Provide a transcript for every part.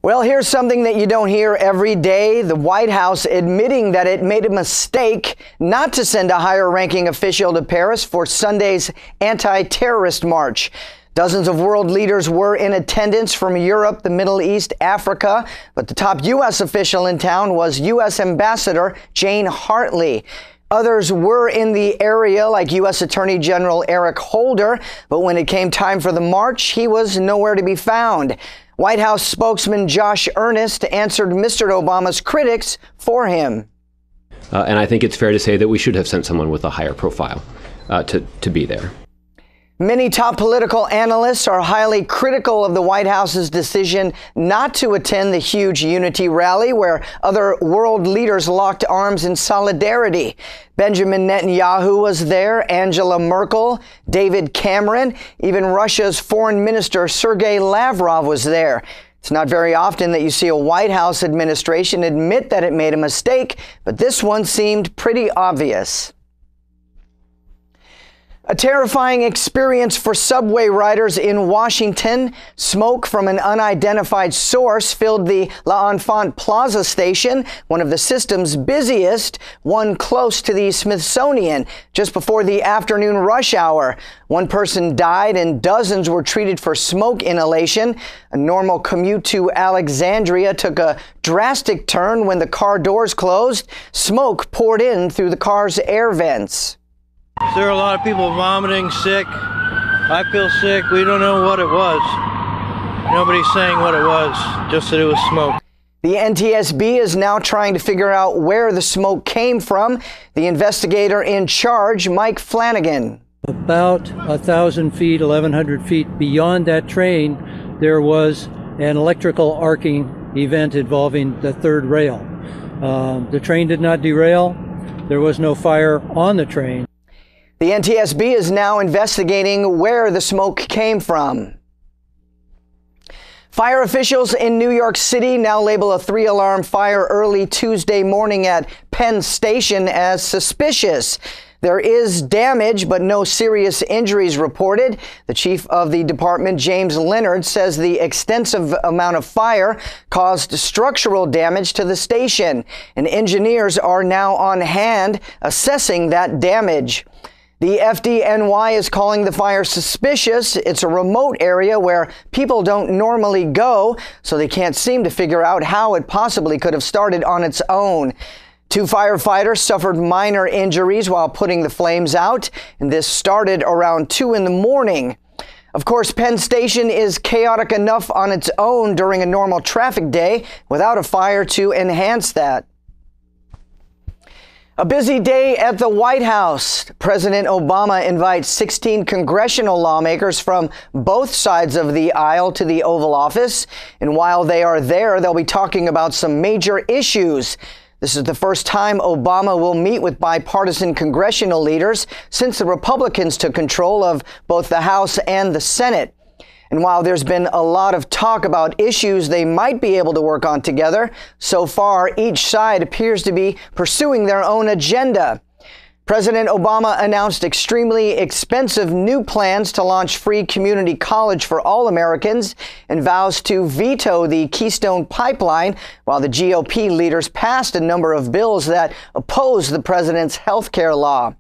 Well, here's something that you don't hear every day. The White House admitting that it made a mistake not to send a higher-ranking official to Paris for Sunday's anti-terrorist march. Dozens of world leaders were in attendance from Europe, the Middle East, Africa, but the top U.S. official in town was U.S. Ambassador Jane Hartley. Others were in the area, like U.S. Attorney General Eric Holder, but when it came time for the march, he was nowhere to be found. White House spokesman Josh Earnest answered Mr. Obama's critics for him. And I think it's fair to say that we should have sent someone with a higher profile to be there. Many top political analysts are highly critical of the White House's decision not to attend the huge unity rally where other world leaders locked arms in solidarity. Benjamin Netanyahu was there, Angela Merkel, David Cameron, even Russia's Foreign Minister Sergei Lavrov was there. It's not very often that you see a White House administration admit that it made a mistake, but this one seemed pretty obvious. A terrifying experience for subway riders in Washington. Smoke from an unidentified source filled the L'Enfant Plaza station, one of the system's busiest, one close to the Smithsonian, just before the afternoon rush hour. One person died and dozens were treated for smoke inhalation. A normal commute to Alexandria took a drastic turn when the car doors closed. Smoke poured in through the car's air vents. There are a lot of people vomiting, sick. I feel sick. We don't know what it was. Nobody's saying what it was, just that it was smoke. The NTSB is now trying to figure out where the smoke came from. The investigator in charge, Mike Flanagan. About 1,000 feet, 1,100 feet beyond that train, there was an electrical arcing event involving the third rail. The train did not derail. There was no fire on the train. The NTSB is now investigating where the smoke came from. Fire officials in New York City now label a 3-alarm fire early Tuesday morning at Penn Station as suspicious. There is damage, but no serious injuries reported. The chief of the department, James Leonard, says the extensive amount of fire caused structural damage to the station, and engineers are now on hand assessing that damage. The FDNY is calling the fire suspicious. It's a remote area where people don't normally go, so they can't seem to figure out how it possibly could have started on its own. 2 firefighters suffered minor injuries while putting the flames out, and this started around 2 in the morning. Of course, Penn Station is chaotic enough on its own during a normal traffic day without a fire to enhance that. A busy day at the White House. President Obama invites 16 congressional lawmakers from both sides of the aisle to the Oval Office. And while they are there, they'll be talking about some major issues. This is the first time Obama will meet with bipartisan congressional leaders since the Republicans took control of both the House and the Senate. And while there's been a lot of talk about issues they might be able to work on together, so far each side appears to be pursuing their own agenda. President Obama announced extremely expensive new plans to launch free community college for all Americans and vows to veto the Keystone Pipeline, while the GOP leaders passed a number of bills that oppose the president's health care law.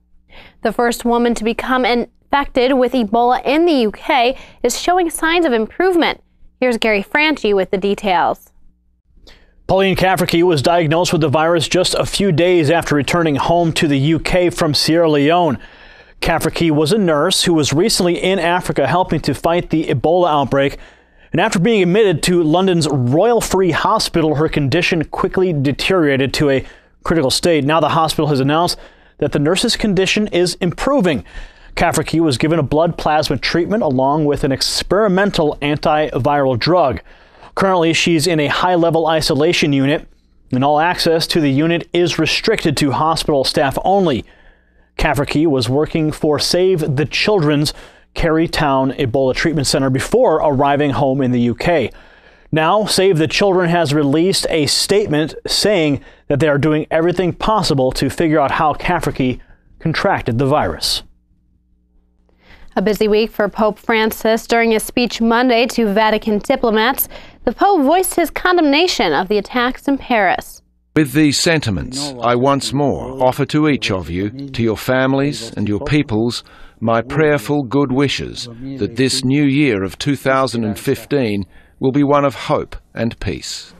The first woman to become infected with Ebola in the UK is showing signs of improvement. Here's Gary Franchi with the details. Pauline Cafferkey was diagnosed with the virus just a few days after returning home to the UK from Sierra Leone. Cafferkey was a nurse who was recently in Africa helping to fight the Ebola outbreak. And after being admitted to London's Royal Free Hospital, her condition quickly deteriorated to a critical state. Now the hospital has announced that the nurse's condition is improving. Cafferkey was given a blood plasma treatment along with an experimental antiviral drug. Currently, she's in a high-level isolation unit, and all access to the unit is restricted to hospital staff only. Cafferkey was working for Save the Children's Carytown Ebola Treatment Center before arriving home in the UK. Now, Save the Children has released a statement saying that they are doing everything possible to figure out how Cafferkey contracted the virus. A busy week for Pope Francis during his speech Monday to Vatican diplomats. The The Pope voiced his condemnation of the attacks in Paris. With these sentiments, I once more offer to each of you, to your families and your peoples, my prayerful good wishes that this new year of 2015 will be one of hope and peace.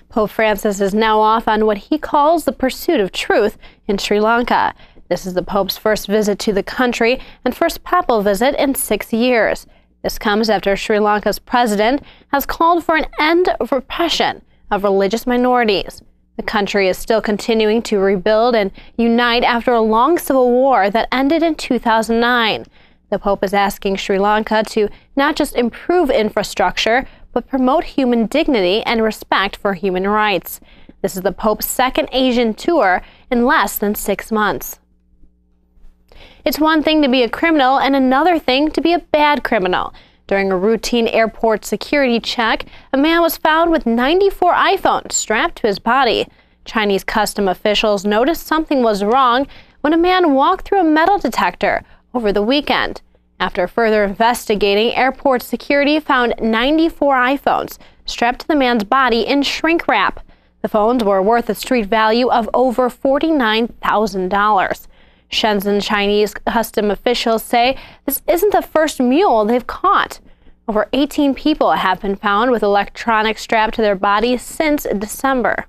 Pope Francis is now off on what he calls the pursuit of truth in Sri Lanka. This is the Pope's first visit to the country and first papal visit in 6 years. This comes after Sri Lanka's president has called for an end of repression of religious minorities. The country is still continuing to rebuild and unite after a long civil war that ended in 2009. The Pope is asking Sri Lanka to not just improve infrastructure, but promote human dignity and respect for human rights. This is the Pope's second Asian tour in less than 6 months. It's one thing to be a criminal and another thing to be a bad criminal. During a routine airport security check, a man was found with 94 iPhones strapped to his body. Chinese custom officials noticed something was wrong when a man walked through a metal detector over the weekend. After further investigating, airport security found 94 iPhones strapped to the man's body in shrink wrap. The phones were worth a street value of over $49,000. Shenzhen Chinese custom officials say this isn't the first mule they've caught. Over 18 people have been found with electronics strapped to their bodies since December.